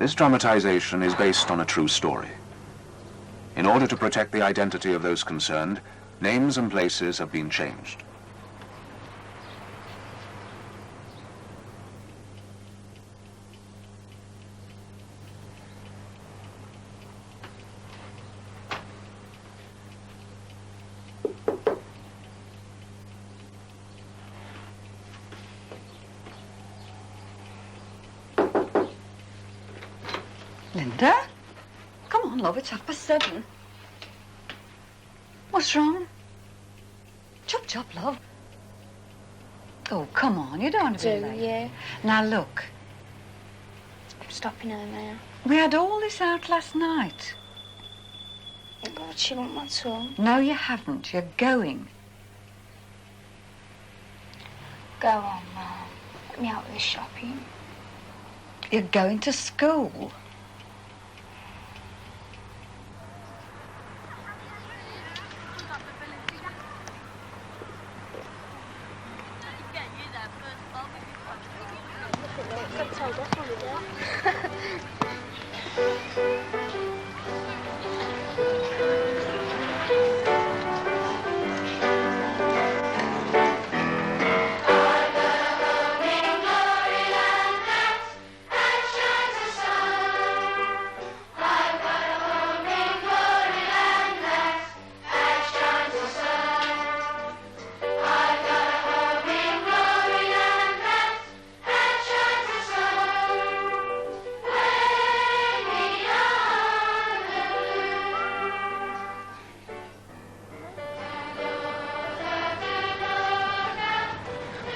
This dramatization is based on a true story. In order to protect the identity of those concerned, names and places have been changed. Linda? Come on, love, it's 7:30. What's wrong? Chop, chop, love. Oh, come on, you don't want to be late. Yeah. Now, look. I'm stopping her now. We had all this out last night. God, she won't want to. No, you haven't. You're going. Go on, Mum. Let me out with the shopping. You're going to school.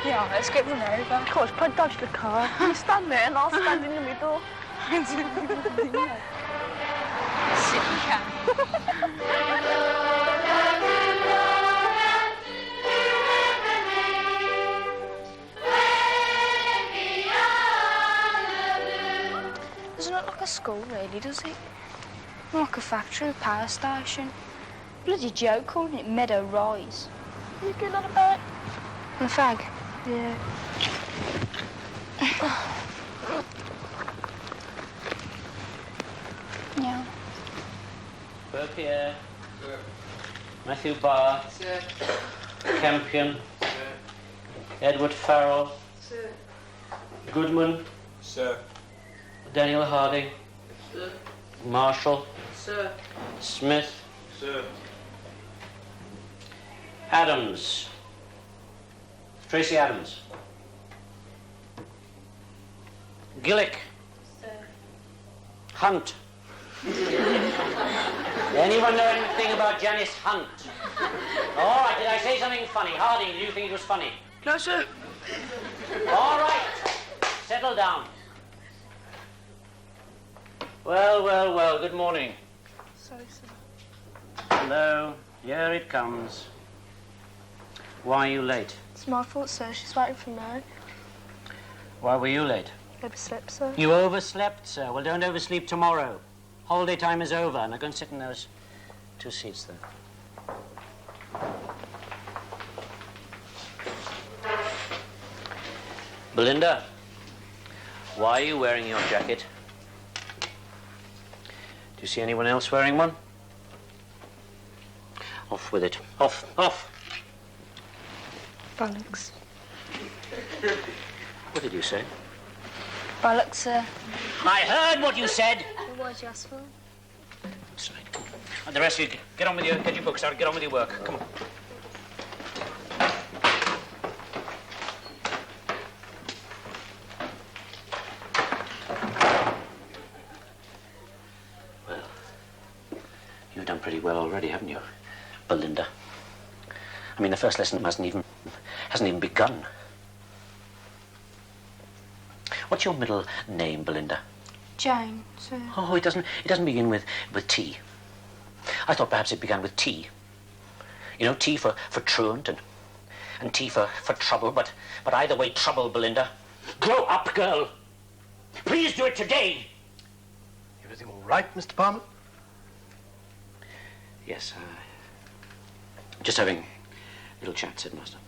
Yeah, let's get run over. Of course, I'd dodge the car. You stand there and I'll stand in the middle. Silly cat. Doesn't look like a school, really, does it? More like a factory or power station. Bloody joke calling it Meadow Rise. You get on about? And a fag? Yeah. Yeah. Burpier. Sir. Matthew Barr. Sir. Campion. Sir. Edward Farrell. Sir. Goodman. Sir. Daniel Harding. Sir. Marshall. Sir. Smith. Sir. Adams. Tracy Adams. Gillick. Sir. Hunt. Anyone know anything about Janice Hunt? All right, did I say something funny? Harding, did you think it was funny? No, sir. All right, settle down. Well, well, well, good morning. Sorry, sir. Hello, here it comes. Why are you late? It's my fault, sir. She's waiting for me. Why were you late? Overslept, sir. You overslept, sir. Well, don't oversleep tomorrow. Holiday time is over. Now go and sit in those 2 seats there. Belinda, why are you wearing your jacket? Do you see anyone else wearing one? Off with it. Off, off. Bollocks. What did you say? Bollocks, sir. I heard what you said. What did you ask for? That's right. And the rest of you, get on with get your books out, get on with your work. Come on. Well, you've done pretty well already, haven't you, Belinda? I mean, the first lesson hasn't even begun. What's your middle name, Belinda? Jane, sir. Oh, it doesn't begin with T. I thought perhaps it began with T. You know, T for truant and T for trouble, but either way, trouble, Belinda. Grow up, girl. Please do it today. Everything all right, Mr. Palmer? Yes, just having a little chat, said Master.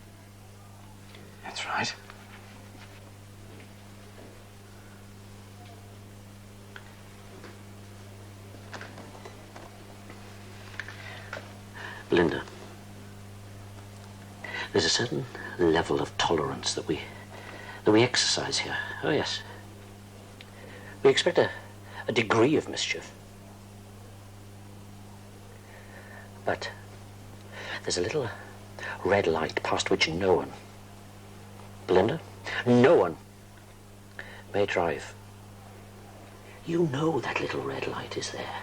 That's right. Belinda, there's a certain level of tolerance that we exercise here. Oh, yes. We expect a degree of mischief. But there's a little red light past which no one, Belinda, no one may drive. You know that little red light is there.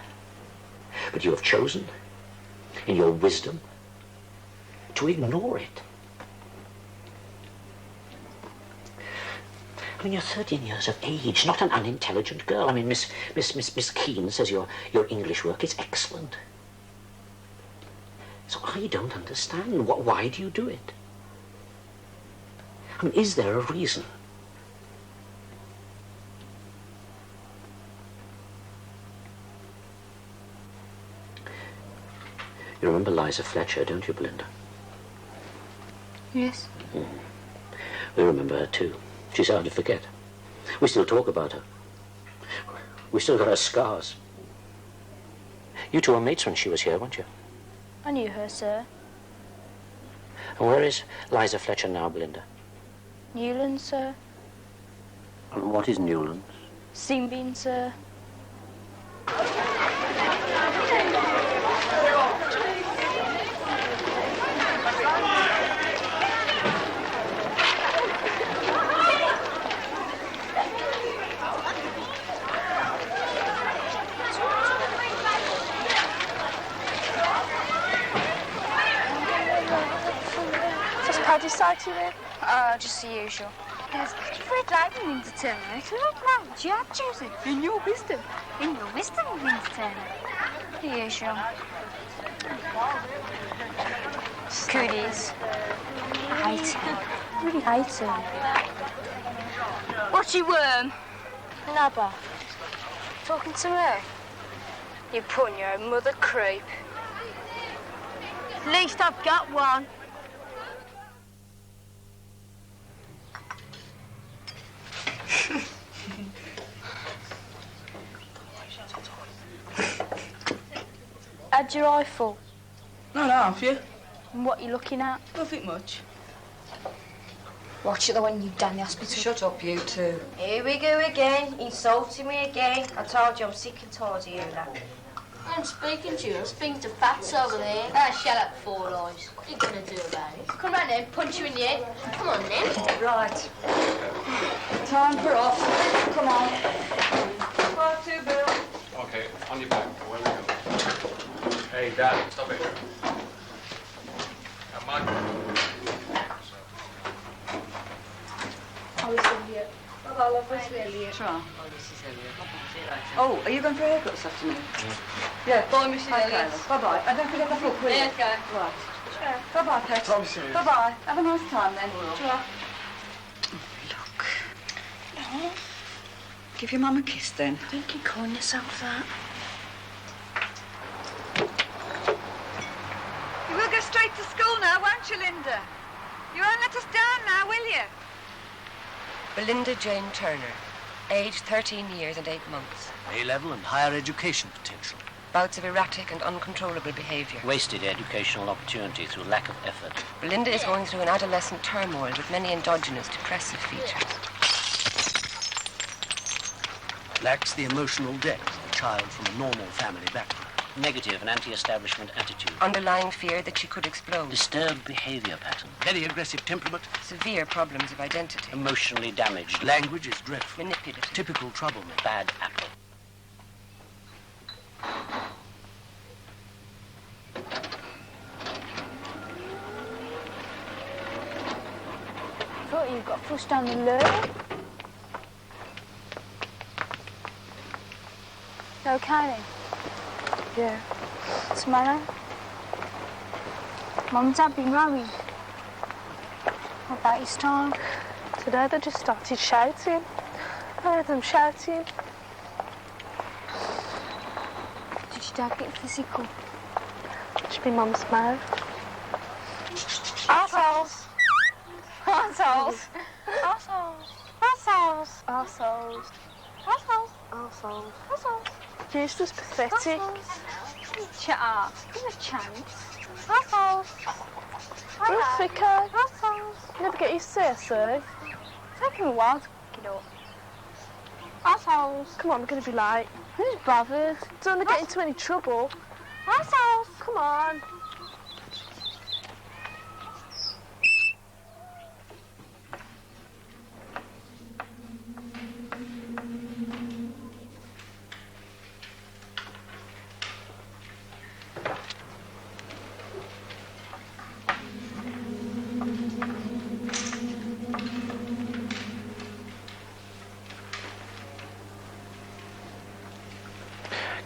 But you have chosen, in your wisdom, to ignore it. I mean, you're 13 years of age, not an unintelligent girl. I mean, Miss Keane says your English work is excellent. So I don't understand. Why do you do it? I mean, is there a reason? You remember Liza Fletcher, don't you, Belinda? Yes. We remember her too. She's hard to forget. We still talk about her. We still got her scars. You two were mates when she was here, weren't you? I knew her, sir. And where is Liza Fletcher now, Belinda? Newlands, sir. And what is Newlands? Steambean, sir. Paddy side to you? Just the usual. Yes, you've read Lightning, Linda Turner. It's right now. You have chosen. In your wisdom. In your wisdom, Linda Turner. The usual. Cooties. I hate him. I really hate him. What's your worm? Nabba. Talking to me? You're putting your own mother creep. At least I've got one. Had your eye full? Not half, you. And what you looking at? Nothing much. Watch it the one you down the hospital. Shut up, you two. Here we go again, insulting me again. I told you I'm sick and tired of hearing that. I'm speaking to you. I'm speaking to Fats over there. Ah, shut up, Four Eyes. What are you going to do about it? Come round then, punch you in the head. Come on then. Right. Time for off. Come on. Part 2, Bill. Okay, on your back. Away we go. Hey, Dad, stop it. Come on. How is Elliot? Hello, love. Where's Elliot? Try. Oh, are you going for a haircut this afternoon? Yeah. Bye, Mrs. Elliot. Bye-bye. And don't forget the book, will you? Yeah, okay. Right. Bye-bye, Pet. Bye-bye. Have a nice time, then. Look. Oh. Give your mum a kiss, then. Don't keep calling yourself that. You will go straight to school now, won't you, Linda? You won't let us down now, will you? Belinda Jane Turner, age 13 years and 8 months. A-level and higher education potential. Bouts of erratic and uncontrollable behaviour. Wasted educational opportunity through lack of effort. Belinda is going through an adolescent turmoil with many endogenous depressive features. Lacks the emotional depth of a child from a normal family background. Negative and anti-establishment attitude. Underlying fear that she could explode. Disturbed behavior pattern. Very aggressive temperament. Severe problems of identity. Emotionally damaged. Language is dreadful. Manipulative. Typical troublemaker. Bad apple. Thought you got flushed down the loo. You okay then? Yeah. Tomorrow? Mum and Dad been worried. What about this time? Today they just started shouting. I heard them shouting. Did your dad get physical? Should be Mum's mouth. Arseholes! Arseholes! Arseholes. Arseholes. Arseholes. Arseholes! Arseholes. Arseholes! Useless, pathetic. Shut up. Give him a chance. Assholes. Brenda Fricker. Assholes. Never get used to it, sir. Take him a while to pick it up. Assholes. Come on, we're going to be late. Who's bothered? Don't want to get into any trouble. Assholes. Come on.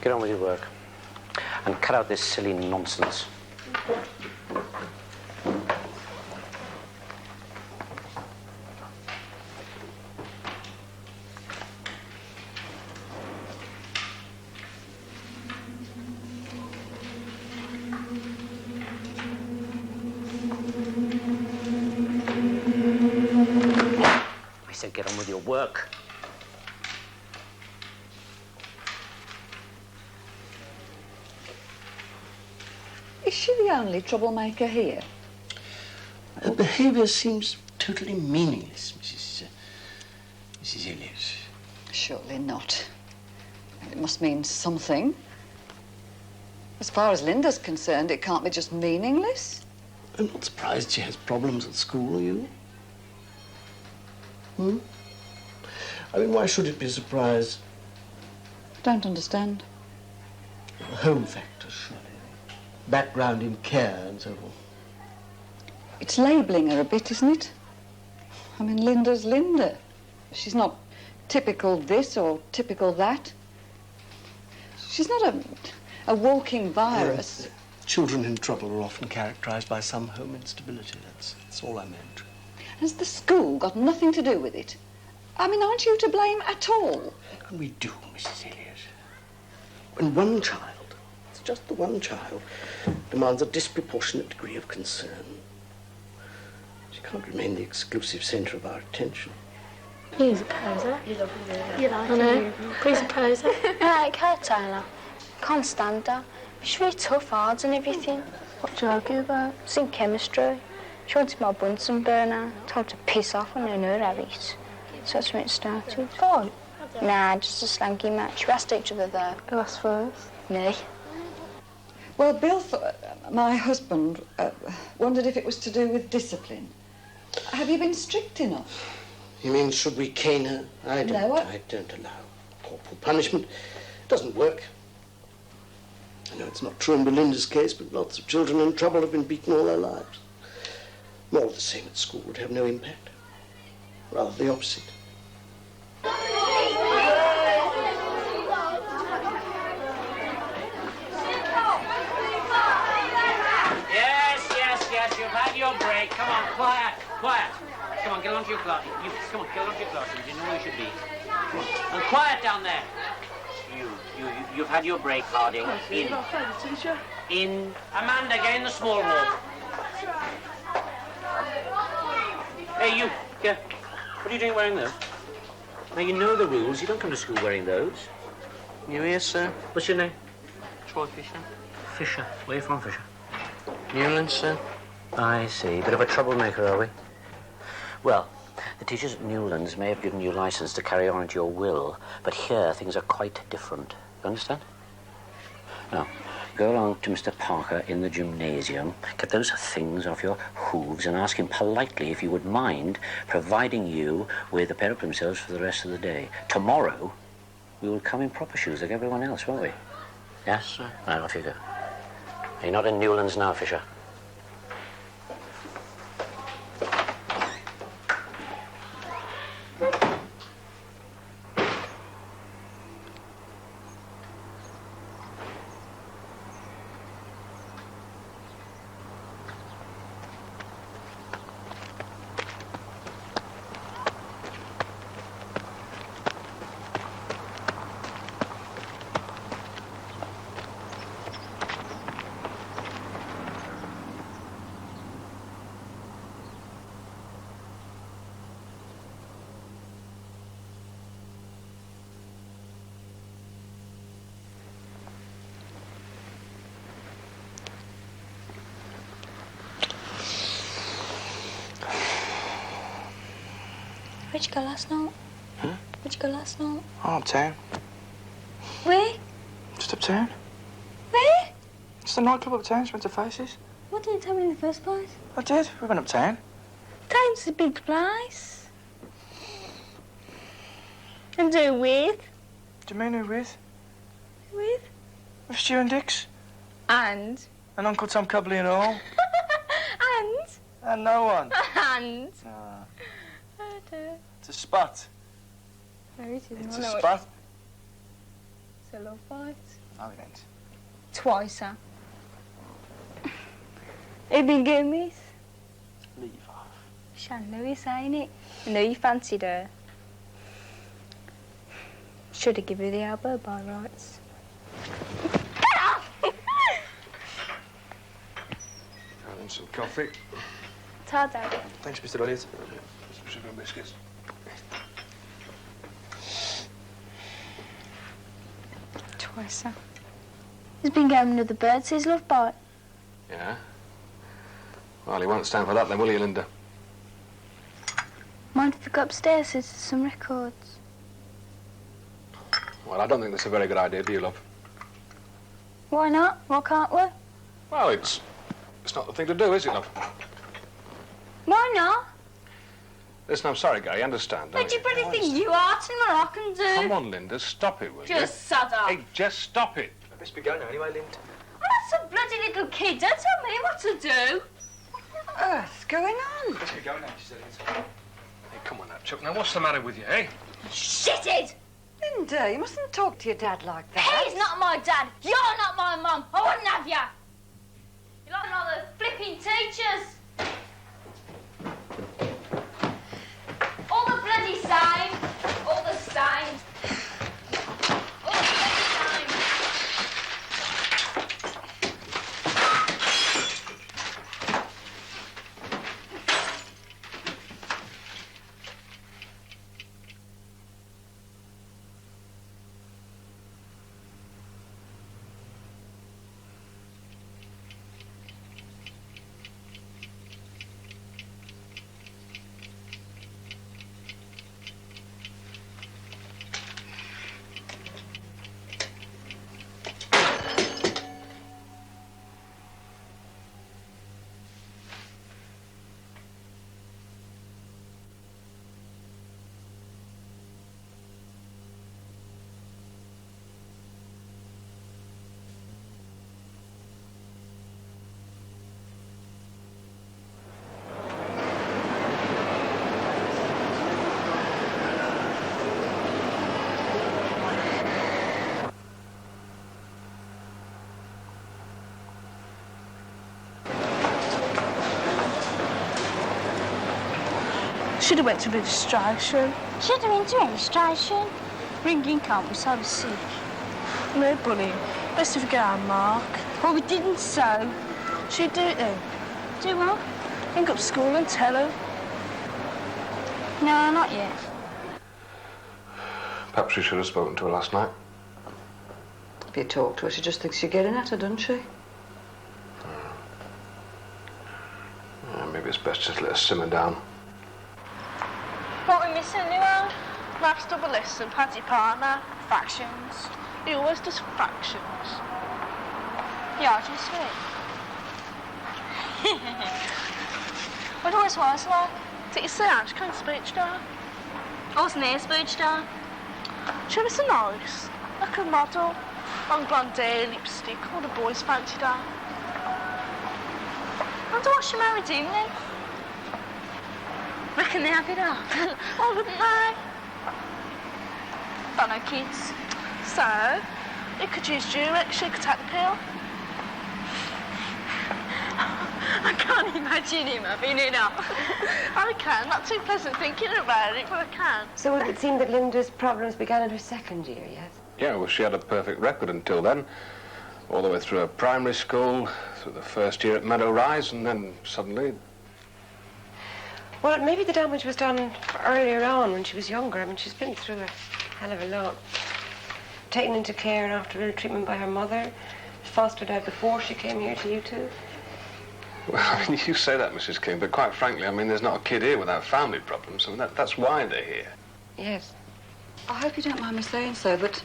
Get on with your work. And cut out this silly nonsense. I said get on with your work. Is she the only troublemaker here? Her behaviour seems totally meaningless, Mrs. Elliot. Surely not. It must mean something. As far as Linda's concerned, it can't be just meaningless. I'm not surprised she has problems at school, are you? I mean, why should it be a surprise? Don't understand. The home factor, surely. Background in care and so forth. It's labelling her a bit, isn't it? I mean, Linda's Linda. She's not typical this or typical that. She's not a walking virus. Children in trouble are often characterised by some home instability. That's all I meant. Has the school got nothing to do with it? I mean, aren't you to blame at all? What can we do, Mrs. Elliot? When one child, it's just the one child, demands a disproportionate degree of concern, she can't remain the exclusive centre of our attention. He's a poser. You like him. He's a poser. I like her, Taylor. Can't stand her. She's really tough, hard and everything. What do you argue about? It's in chemistry. She wanted my Bunsen burner. Told her to piss off and learn her habits. So that's when it started. Oh. Nah, just a slanky match. We asked each other though. Who asked first? Me. Well, Bill, my husband, wondered if it was to do with discipline. Have you been strict enough? You mean, should we cane her? I don't allow corporal punishment. It doesn't work. I know it's not true in Belinda's case, but lots of children in trouble have been beaten all their lives. More of the same at school would have no impact. Rather the opposite. Yes, you've had your break. Come on, quiet. Come on, get onto your class. Come on, get onto your classrooms. You know where you should be. Come on. And quiet down there. You've had your break, Harding. In. Amanda, get in the small room. Hey, you. Yeah. What are you doing wearing those? Now, you know the rules. You don't come to school wearing those. You here, sir? What's your name? Troy Fisher. Fisher. Where are you from, Fisher? Newlands, sir. I see. Bit of a troublemaker, are we? Well, the teachers at Newlands may have given you license to carry on at your will, but here things are quite different. You understand? Now, go along to Mr. Parker in the gymnasium, get those things off your hooves and ask him politely if he would mind providing you with a pair of plimsolls for the rest of the day. Tomorrow, we will come in proper shoes like everyone else, won't we? Yes, sir. Right, off you go. You're not in Newlands now, Fisher. Where'd you go last night? Huh? Where'd you go last night? Oh, uptown. Where? Just uptown. Where? It's the nightclub uptown, Spencer Faces. Why didn't you tell me in the first place? I did. We went uptown. Town's a big place. And who with? Do you mean who with? With? With Stu and Dix. And? And Uncle Tom Cubley and all. And? And no one. And? Ah, Oh dear. it's a spot. No, it isn't. It's I a know spot. It's a love fight. No, it ain't. Twice, huh? Who been going with? Leave off. Shan Lewis, ain't it? I know you fancied her. Should have given her the elbow by rights. And some coffee. Ta, Daddy. Thanks, Mr. Elliot. Some sugar and biscuits. Twice, huh? He's been going with the birds, his love bite. Yeah? Well, he won't stand for that then, will he, Linda? Mind if we go upstairs to some records? Well, I don't think that's a very good idea, do you, love? Why not? Why can't we? Well, it's not the thing to do, is it, love? Why not? Listen, I'm sorry, Gary, I understand. What do you bloody think you are? Tell me what I can do. Come on, Linda, stop it, will you? Just shut up. Hey, just stop it. I best be going now anyway, Lind. I'm not some bloody little kid. Don't tell me what to do. What on earth's going on? Best be going now, Mr. Elliot. Hey, come on now, Chuck. Now, what's the matter with you, eh? Shitted! Linda, you mustn't talk to your dad like that. He's not my dad. You're not my mum. I wouldn't have you. You're like all the flipping teachers. All the bloody same. All the same. All the bloody same. Should have went to registration. Should have been to registration. Ringing can't be so sick. No bullying. Best if we get our mark. Well, we didn't so. She'd do it then. Do what? Ring up school and tell her. No, not yet. Perhaps we should have spoken to her last night. If you talk to her, she just thinks you're getting at her, doesn't she? Yeah, maybe it's best just let her simmer down. What we missing anyway? Maths double lesson, Paddy partner, fractions. He always does fractions. Yeah, just sweet. What always was like? Did you say Ange can't speech down? I wasn't there, speech down. She was so nice. Like a model. Long blonde hair, lipstick, all the boys fancied her. I wonder what she married him then. Reckon they have it up. Why wouldn't they? Got no kids. So, you could use Durex, she could take the pill. I can't imagine him having it up. I can, not too pleasant thinking about it, but I can. So it would seem that Linda's problems began in her second year, yes? Yeah, well, she had a perfect record until then. All the way through her primary school, through the first year at Meadow Rise, and then suddenly... Well, maybe the damage was done earlier on when she was younger. I mean, she's been through a hell of a lot. Taken into care and after ill treatment by her mother. Fostered out before she came here to you two. Well, I mean, you say that, Mrs. King, but quite frankly, I mean, there's not a kid here without family problems. I mean, that's why they're here. Yes. I hope you don't mind me saying so, but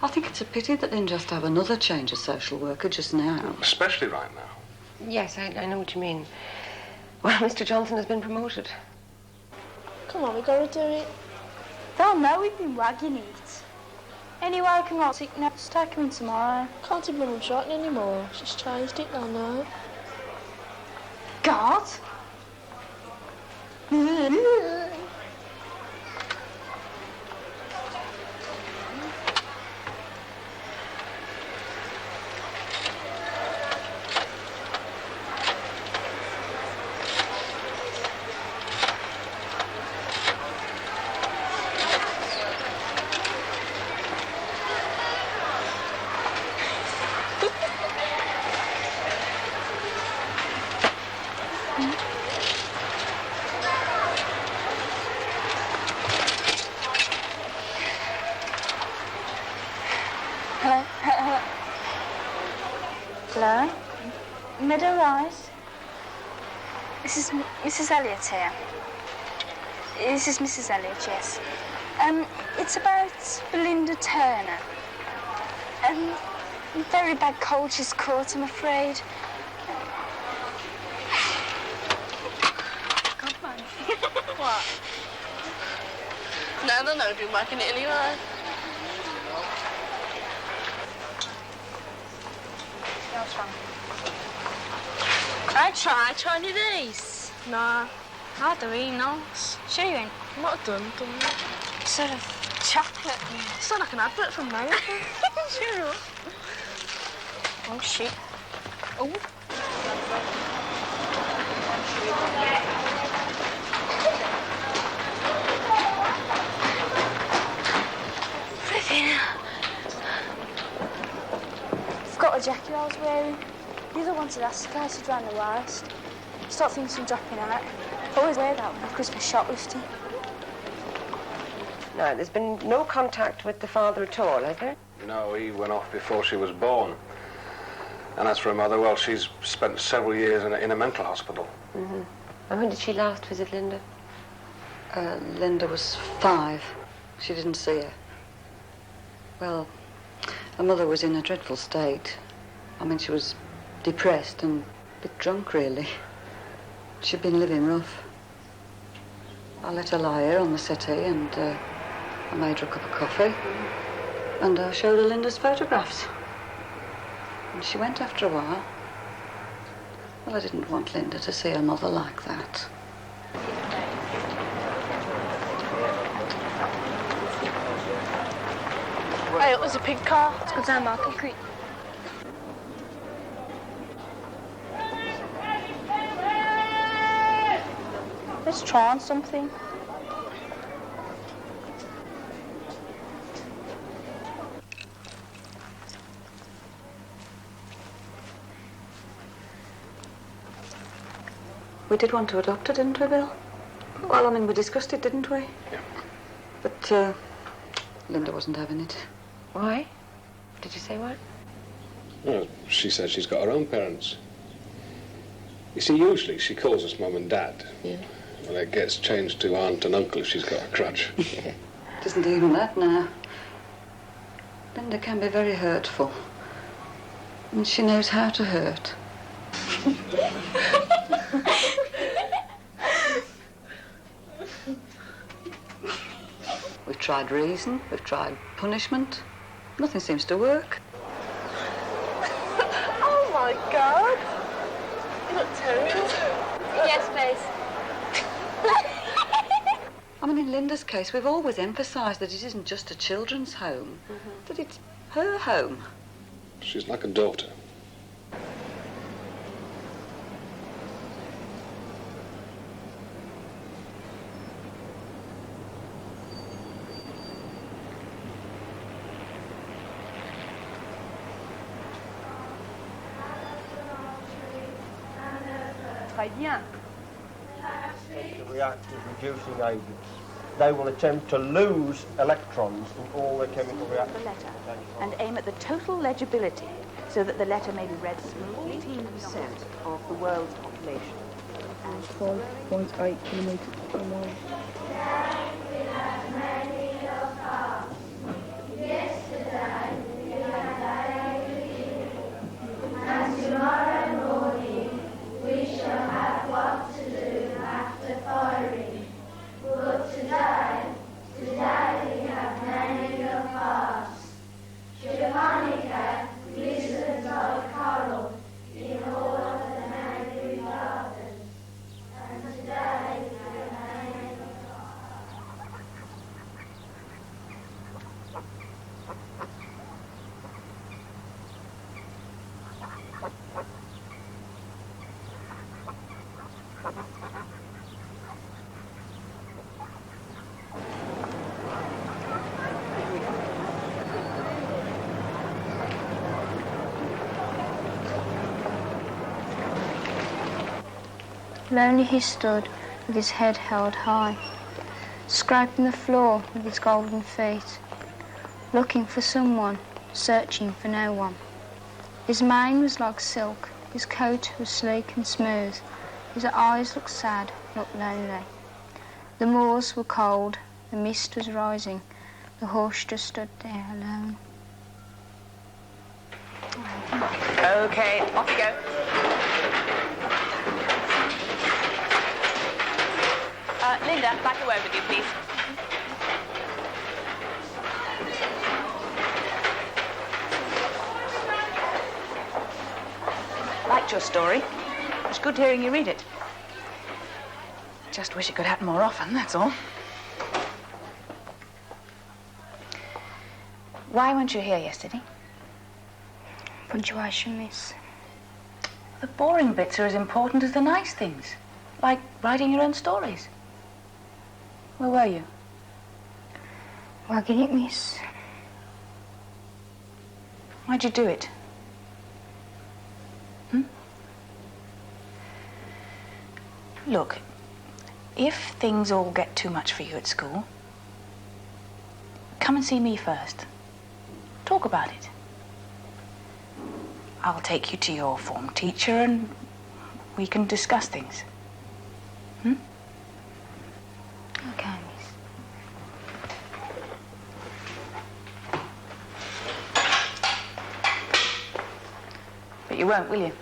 I think it's a pity that Linda has to have another change of social worker just now. Especially right now. Yes, I know what you mean. Well, Mr. Johnson has been promoted. Come on, we gotta do it. They'll know we've been wagging it. Anyway, I can write sick notes. Take them in tomorrow. Can't even run short anymore. She's changed it now, no. God! Hello? Meadow Rise? This is Mrs. Elliot here. This is Mrs. Elliot, yes. It's about Belinda Turner. Very bad cold she's caught, I'm afraid. God, man. What? No, they'll never be working it anyway. What's wrong? I try any of these. Nah. I'll do it, no. Sure you ain't. What done? Sort of chocolate. It's not like an advert from America. Sure. Oh, shit. Oh. Forgot a jacket I was wearing. The other one's elasticated round the waist. Stop things from dropping out. I always wear that when I'm Christmas shoplifting. No, there's been no contact with the father at all, has there? No, he went off before she was born. And as for her mother, well, she's spent several years in a mental hospital. Mm-hmm. And when did she last visit Linda? Linda was 5. She didn't see her. Well, her mother was in a dreadful state. I mean, she was depressed and a bit drunk, really. She'd been living rough. I let her lie here on the settee and I made her a cup of coffee and I showed her Linda's photographs. And she went after a while. Well, I didn't want Linda to see her mother like that. Hey, it was a pig car. Let's go down Market Creek. Let's try on something. We did want to adopt her, didn't we, Bill? Well, I mean, we discussed it, didn't we? Yeah. But Linda wasn't having it. Why? Did you say what? Well, she said she's got her own parents. You see, usually she calls us Mum and Dad. Yeah. Well, it gets changed to Aunt and Uncle if she's got a crutch. It isn't even that now. Linda can be very hurtful. And she knows how to hurt. We've tried reason, we've tried punishment. Nothing seems to work. Oh, my God. You look terrible. Yes, please. I mean, in Linda's case, we've always emphasised that it isn't just a children's home, that it's her home. She's like a daughter. Très bien. The reactive reducing agents. they will attempt to lose electrons in all their chemical reactions. The letter and aim at the total legibility so that the letter may be read smoothly. 18% of the world's population. And 5.8 kilometres per mile. And tomorrow morning we shall have what to do after firing. But today we have many of us. Japonica glistens like coral in all of the neighbouring gardens. And today we have many of Lonely he stood with his head held high, scraping the floor with his golden feet, looking for someone, searching for no one. His mane was like silk, his coat was sleek and smooth, his eyes looked sad, looked lonely. The moors were cold, the mist was rising, the horse just stood there alone. Okay, off you go. Linda, back away with you, please. Liked your story. It was good hearing you read it. Just wish it could happen more often, that's all. Why weren't you here yesterday? Punctuation, miss. The boring bits are as important as the nice things, like writing your own stories. Where were you? Working it, miss. Why'd you do it? Look, if things all get too much for you at school, come and see me first. Talk about it. I'll take you to your form teacher and we can discuss things. Okay, miss. But you won't, will you?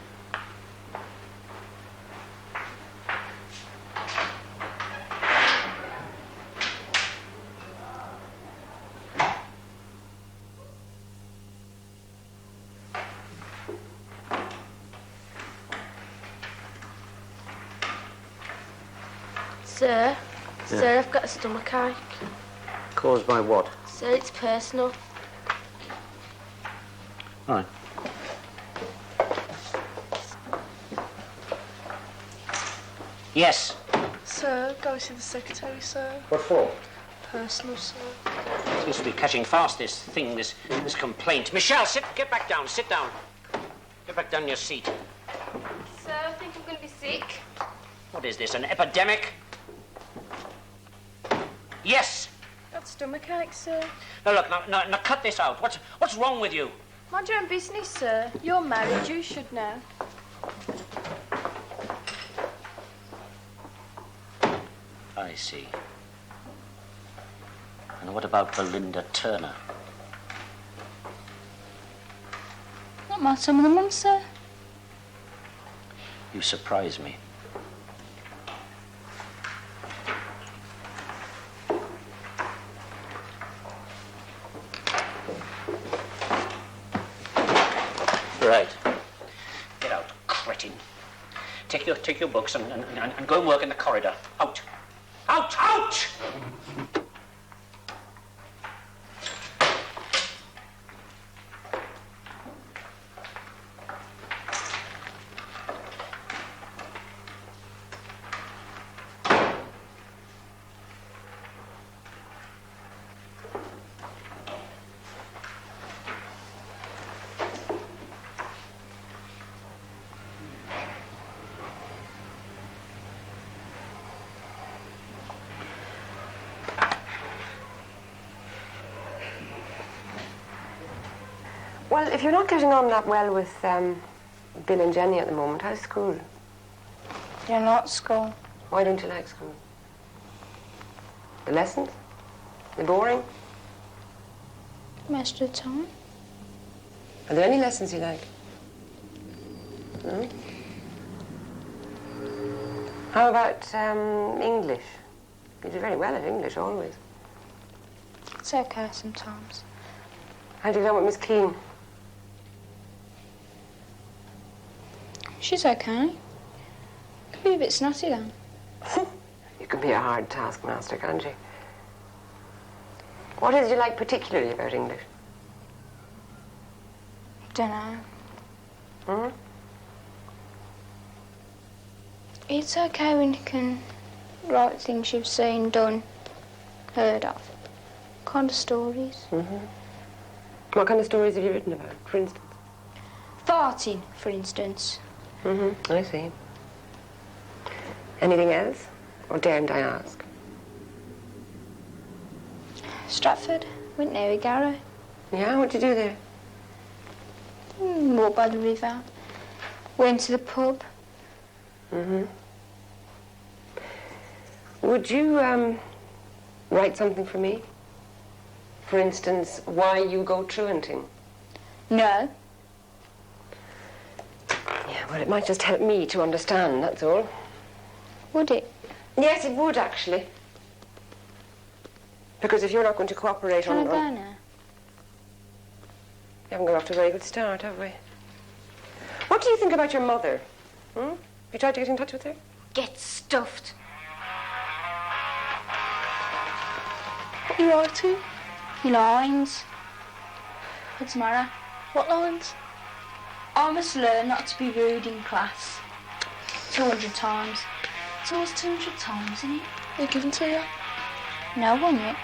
Sir? Sir, I've got a stomachache. Caused by what? Sir, it's personal. All right. Yes. Sir, go see the secretary, sir. What for? Personal, sir. Seems to be catching fast, this thing, this complaint. Michelle, get back down, sit down. Get back down in your seat. Sir, I think I'm going to be sick. What is this, an epidemic? Yes. Got stomachache, sir. Now, look, now cut this out. What's wrong with you? Mind your own business, sir. You're married, you should know. I see. And what about Belinda Turner? Not my some of the mum, sir. You surprise me. Right. Get out, cretin. Take your books and go and work in the corridor. Out! Out! Out! you're not getting on that well with Bill and Jenny at the moment, how's school? You're not school. Why don't you like school? The lessons? They're boring? Most of the time. Are there any lessons you like? No? How about English? You do very well at English, always. It's okay sometimes. How do you get on with Miss Keane? She's okay. Could be a bit snotty, though. You can be a hard taskmaster, can't you? What is it you like particularly about English? Don't know. Hmm? It's okay when you can write things you've seen, done, heard of. Kind of stories. Mm-hmm. What kind of stories have you written about, for instance? Farting, for instance. Mm-hmm. I see. Anything else? Or daren't I ask? Stratford. Went there with Gary. Yeah? What'd you do there? Walked by the river. Went to the pub. Mm-hmm. Would you, write something for me? For instance, why you go truanting? No. Yeah, well, it might just help me to understand, that's all. Would it? Yes, it would, actually. Because if you're not going to cooperate Can on... I go now? We haven't got off to a very good start, have we? What do you think about your mother? Hmm? You tried to get in touch with her? Get stuffed. What are you writing? Lines. What's the matter? What lines? I must learn not to be rude in class. 200 times. It's always 200 times, isn't it? They given to you? No one yet.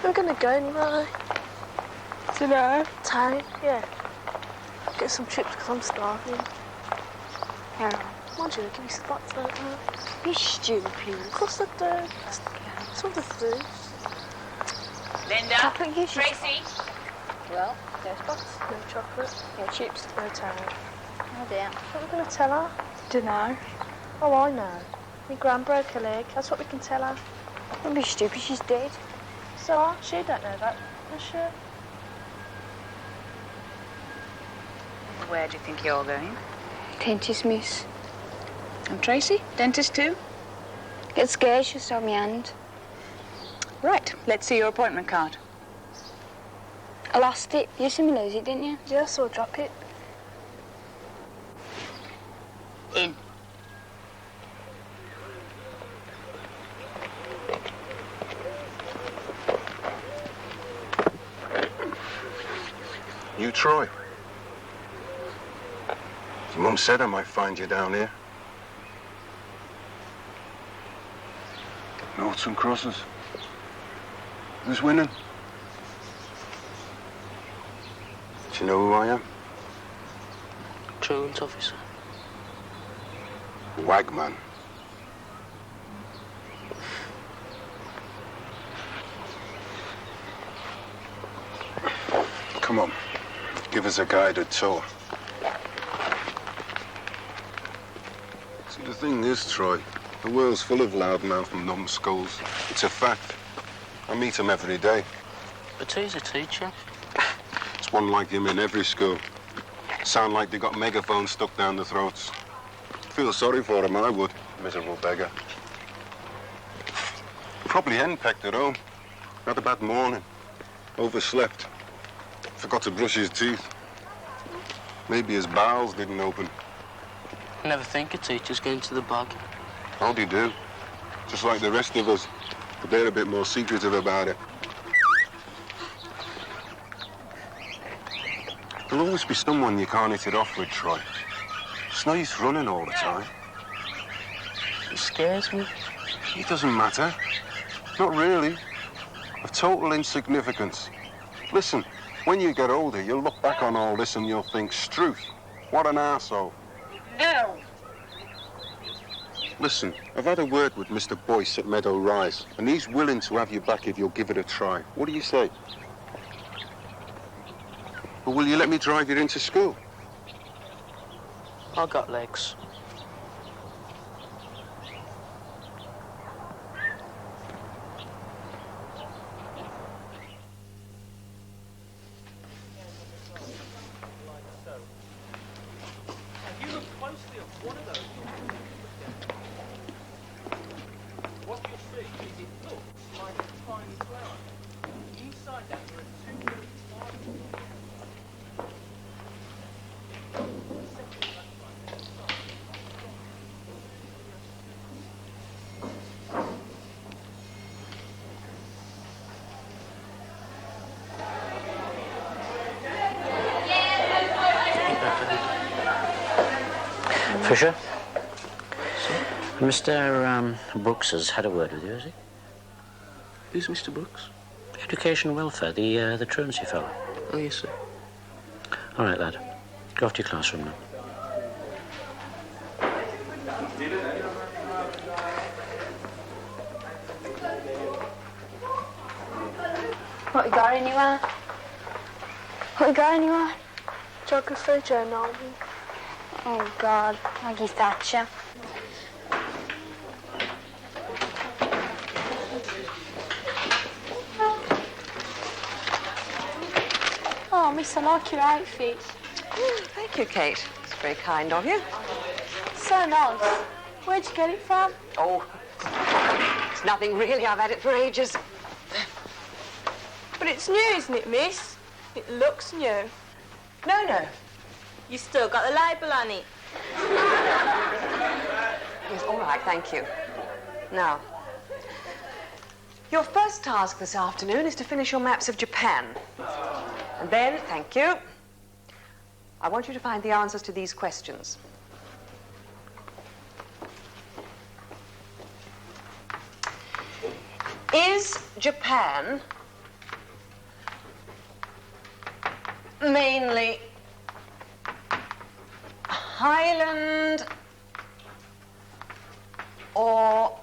I'm gonna go anyway. Today? Town, yeah. Get some chips because I'm starving. Yeah. Mind you, give me spots like that. You stupid. Of course I do. That's all I do. Linda, Tracy. Well, no spots. No chocolate. No chips. No town. Oh dear. What are we going to tell her? Dunno. Oh, I know. My gran broke her leg. That's what we can tell her. Don't be stupid, she's dead. So, she don't know that, does she? Where do you think you're going? Dentist, miss. And Tracy? Dentist too? Get scared, she'll stab me hand. Right, let's see your appointment card. I lost it. You saw me lose it, didn't you? Yeah, I saw her drop it. In. You, Troy? Your mum said I might find you down here. Noughts and crosses. Who's winning? Do you know who I am? Truant officer. Wagman. Come on, give us a guided tour. See, the thing is, Troy, the world's full of loudmouth and numbskulls. It's a fact. I meet them every day. But he's a teacher. There's one like him in every school. Sound like they got megaphones stuck down their throats. Feel sorry for him, I would. Miserable beggar. Probably henpecked at home. Had a bad morning. Overslept. Forgot to brush his teeth. Maybe his bowels didn't open. Never think a teacher's going to the bog. How'd he do? Just like the rest of us. But they're a bit more secretive about it. There'll always be someone you can't hit it off with, Troy. It's no use running all the time. It scares me. It doesn't matter. Not really. Of total insignificance. Listen, when you get older, you'll look back on all this and you'll think, Struth, what an arsehole. No. Listen, I've had a word with Mr. Boyce at Meadow Rise, and he's willing to have you back if you'll give it a try. What do you say? Or will you let me drive you into school? I got legs. Fisher? Mr. Brooks has had a word with you, has he? Who's Mr. Brooks? Education welfare, the truancy fellow. Oh, yes, sir. All right, lad. Go off to your classroom now. What, you got anywhere? What, you got anywhere? Geography journal. Oh, God. Maggie Thatcher. Oh, miss, I like your outfit. Thank you, Kate. It's very kind of you. So nice. Where'd you get it from? Oh, it's nothing really. I've had it for ages. But it's new, isn't it, miss? It looks new. No. You still got the label on it. Yes, all right, thank you. Now, your first task this afternoon is to finish your maps of Japan. And then, thank you, I want you to find the answers to these questions. Is Japan mainly highland or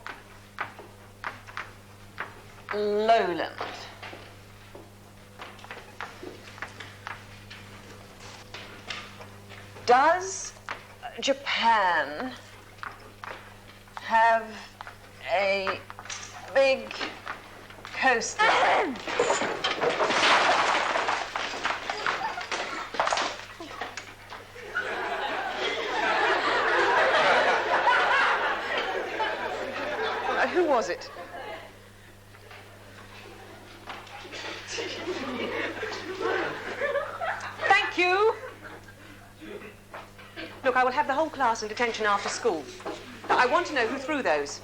lowland? Does Japan have a big coastline? Who was it? Thank you. Look, I will have the whole class in detention after school. Now, I want to know who threw those.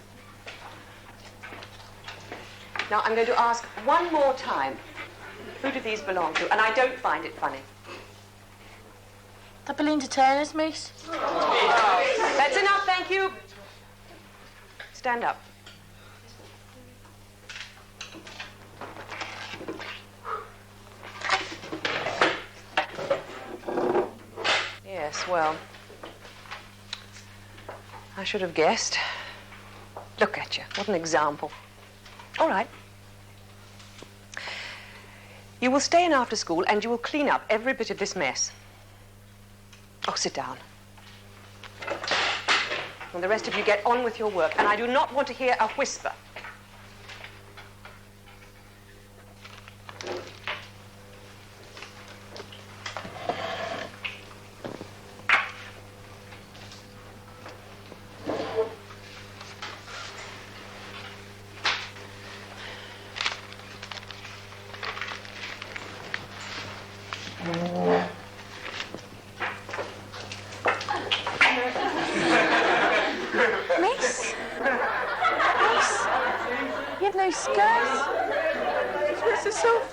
Now, I'm going to ask one more time, who do these belong to? And I don't find it funny. The Belinda Turners, miss. That's enough, thank you. Stand up. Yes, well, I should have guessed. Look at you. What an example. All right. You will stay in after school and you will clean up every bit of this mess. Oh, sit down. And the rest of you get on with your work. And I do not want to hear a whisper. Miss? Miss? You have no skirts? Where's the sofa?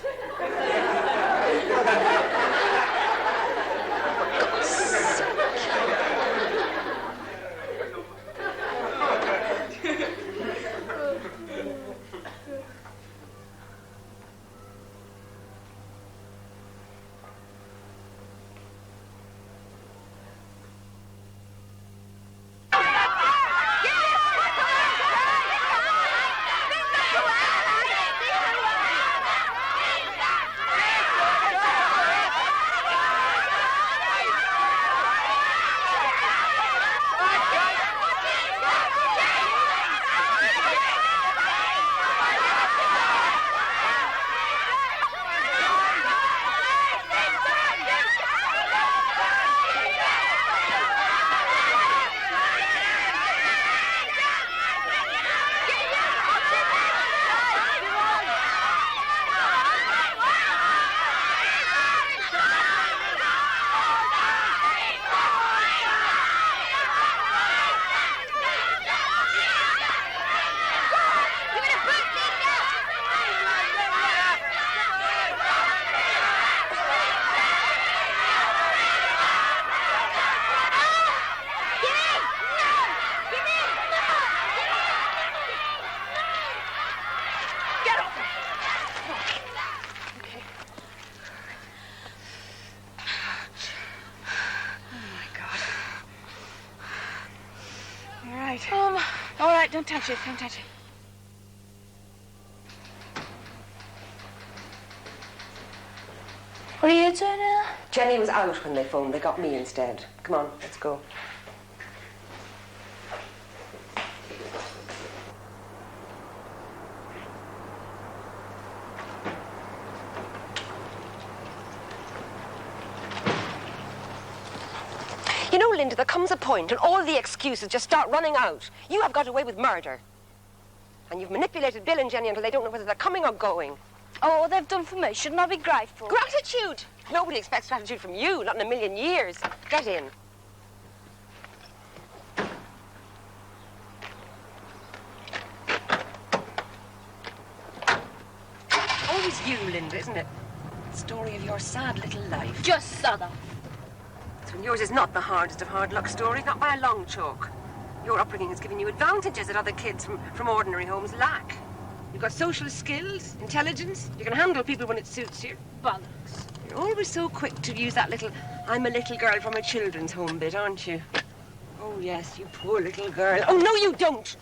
right, don't touch it, don't touch it. What are you doing here? Jenny was out when they phoned. They got me instead. Come on, let's go. You know, Linda, there comes a point when all the excuses just start running out. You have got away with murder. And you've manipulated Bill and Jenny until they don't know whether they're coming or going. Oh, what they've done for me, shouldn't I be grateful? Gratitude! Nobody expects gratitude from you, not in a million years. Get in. Always you, Linda, isn't it? The story of your sad little life. Just sad off. And yours is not the hardest of hard luck stories, not by a long chalk. Your upbringing has given you advantages that other kids from ordinary homes lack. You've got social skills, intelligence. You can handle people when it suits you. Bollocks. You're always so quick to use that little "I'm a little girl from a children's home" bit, aren't you? Oh, yes, you poor little girl. Oh, no, you don't!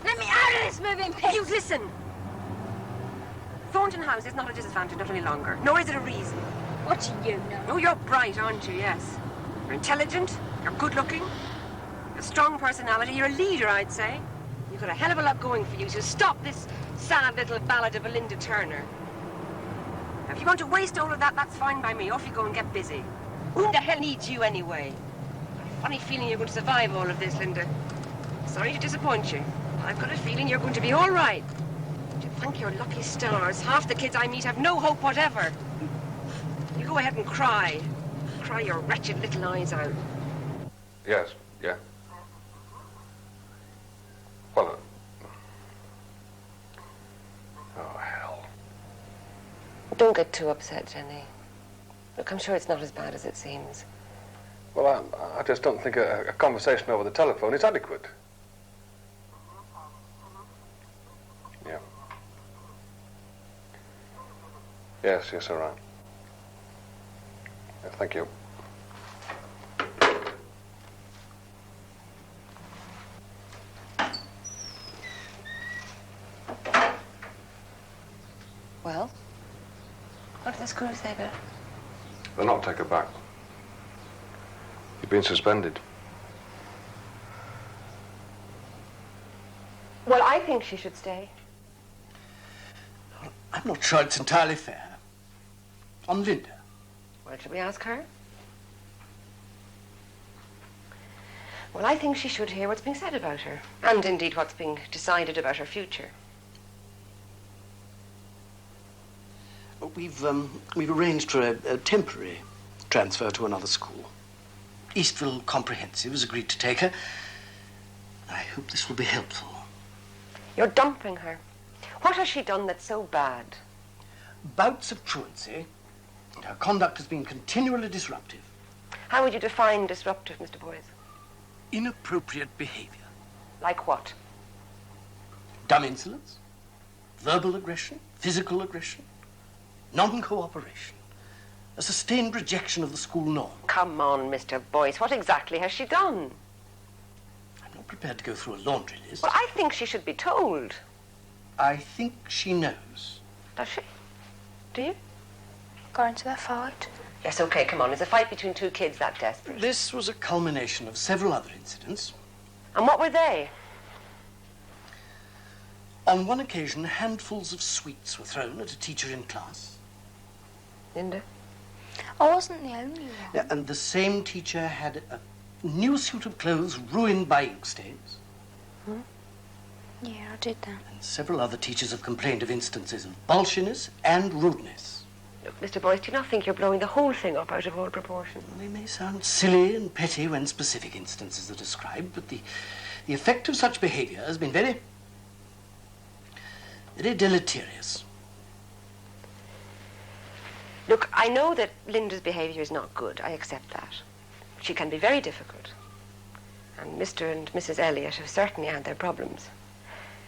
Let me out of this moving pit! You listen! Thornton House is not a disadvantage, not any longer. Nor is it a reason. What do you know? Oh, you're bright, aren't you? Yes. You're intelligent. You're good-looking. You're a strong personality. You're a leader, I'd say. You've got a hell of a lot going for you, so stop this sad little ballad of Belinda Turner. Now, if you want to waste all of that, that's fine by me. Off you go and get busy. Who the hell needs you anyway? Funny feeling you're going to survive all of this, Linda. Sorry to disappoint you. I've got a feeling you're going to be all right. To thank your lucky stars, half the kids I meet have no hope whatever. You go ahead and cry. Cry your wretched little eyes out. Yes, yeah. Well, oh, hell. Don't get too upset, Jenny. Look, I'm sure it's not as bad as it seems. Well, I just don't think a conversation over the telephone is adequate. Yeah. Yes, all right. Yeah, thank you. Well? What did the school say about it? They'll not take her back. You've been suspended. Well, I think she should stay. I'm not sure it's entirely fair. On Linda. Well, should we ask her? Well, I think she should hear what's being said about her, and indeed what's being decided about her future. We've arranged for a temporary transfer to another school. Eastville Comprehensive has agreed to take her. I hope this will be helpful. You're dumping her. What has she done that's so bad? Bouts of truancy, and her conduct has been continually disruptive. How would you define disruptive, Mr. Boyce? Inappropriate behavior. Like what? Dumb insolence, verbal aggression, physical aggression, non-cooperation, a sustained rejection of the school norm. Come on, Mr. Boyce, what exactly has she done? I'm not prepared to go through a laundry list. Well, I think she should be told. I think she knows. Does she? Do you? Got into that fight? Yes, okay, come on. Is a fight between two kids that desperate? This was a culmination of several other incidents. And what were they? On one occasion, handfuls of sweets were thrown at a teacher in class. Linda? I wasn't the only one. Yeah, and the same teacher had a new suit of clothes ruined by ink stains. Hmm? Yeah, I did that. And several other teachers have complained of instances of bolshiness and rudeness. Look, Mr. Boyce, do you not think you're blowing the whole thing up out of all proportion? They may sound silly and petty when specific instances are described, but the effect of such behavior has been very deleterious. Look, I know that Linda's behavior is not good. I accept that. She can be very difficult. And Mr. and Mrs. Elliot have certainly had their problems.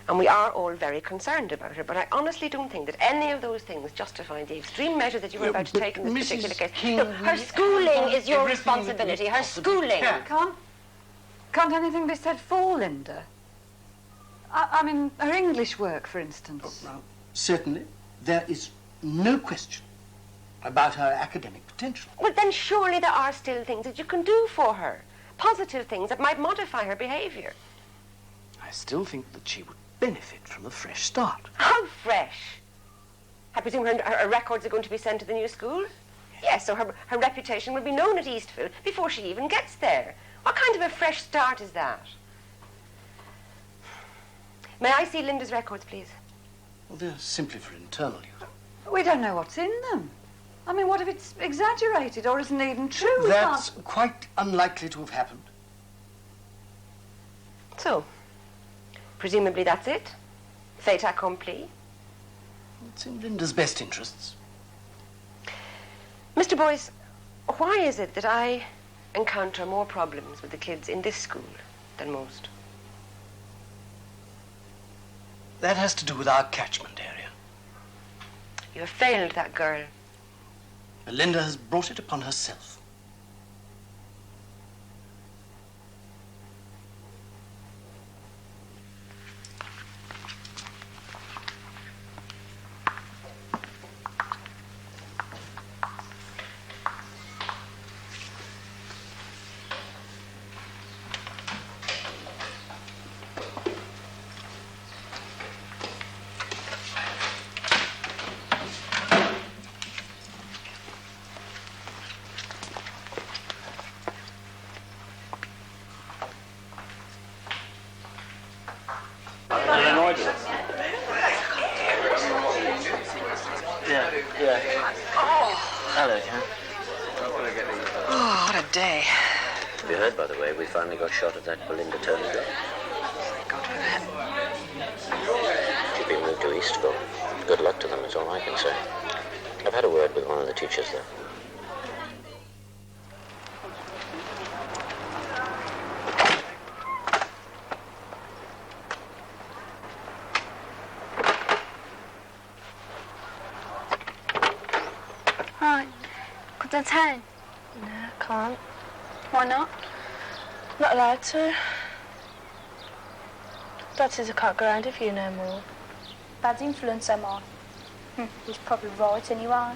And we are all very concerned about her, but I honestly don't think that any of those things justify the extreme measure that you were about to take in this particular case. Look, her schooling is your responsibility. Her schooling. Come can't anything be said for Linda? I mean, her English work, for instance. Oh, now, certainly, there is no question about her academic potential. Well, then surely there are still things that you can do for her. Positive things that might modify her behaviour. I still think that she would benefit from a fresh start. How fresh? I presume her records are going to be sent to the new school? Yes, so her reputation will be known at Eastville before she even gets there. What kind of a fresh start is that? May I see Linda's records, please? Well, they're simply for internal use. We don't know what's in them. I mean, what if it's exaggerated or isn't even true? That's quite unlikely to have happened. So, presumably that's it? Fait accompli? It's in Linda's best interests. Mr. Boyce, why is it that I encounter more problems with the kids in this school than most? That has to do with our catchment area. You have failed that girl. Belinda has brought it upon herself. Hello, Jan. Oh, what a day. Have you heard, by the way, we finally got shot at that Belinda Turner girl? Thank God for that. She's been moved to Eastville. Good luck to them, is all I can say. I've had a word with one of the teachers there. Right. Could I turn? No, I can't. Why not? Not allowed to. That is, I can't go around if you know more. Bad influence, am I? He's probably right anyway.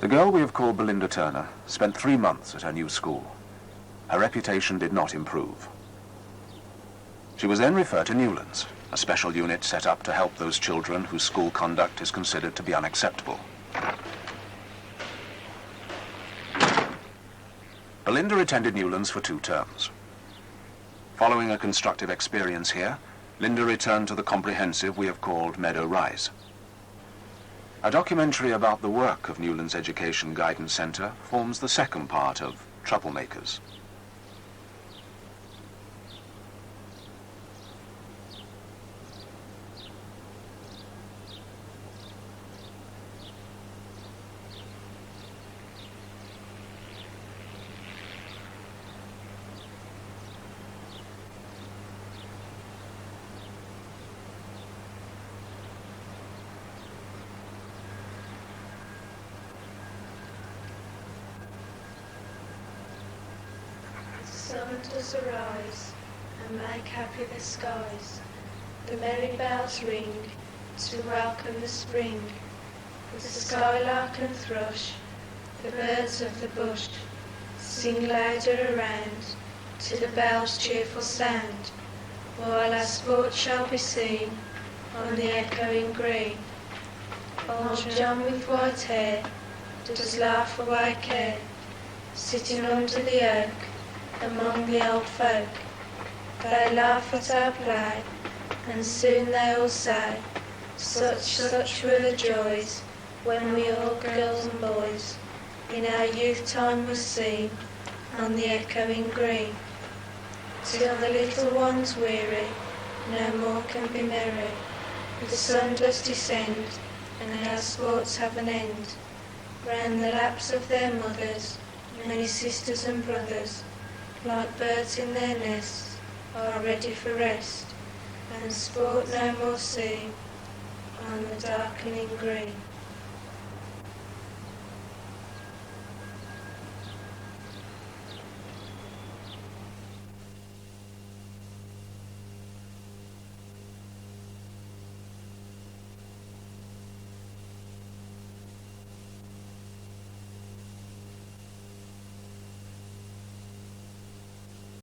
The girl we have called Belinda Turner spent 3 months at her new school. Her reputation did not improve. She was then referred to Newlands, a special unit set up to help those children whose school conduct is considered to be unacceptable. Belinda attended Newlands for 2 terms. Following a constructive experience here, Linda returned to the comprehensive we have called Meadow Rise. A documentary about the work of Newlands Education Guidance Centre forms the second part of Troublemakers. Sun does arise and make happy the skies. The merry bells ring to welcome the spring. The skylark and thrush, the birds of the bush, sing louder around to the bells' cheerful sound, while our sport shall be seen on the echoing green. Old John with white hair does laugh away care, sitting under the oak among the old folk. They laugh at our play, and soon they all say, such were the joys when we all girls and boys in our youth time were seen on the echoing green. Till the little ones weary no more can be merry, the sun does descend and our sports have an end. Round the laps of their mothers many sisters and brothers like birds in their nests, are ready for rest, and sport no more see on the darkening green.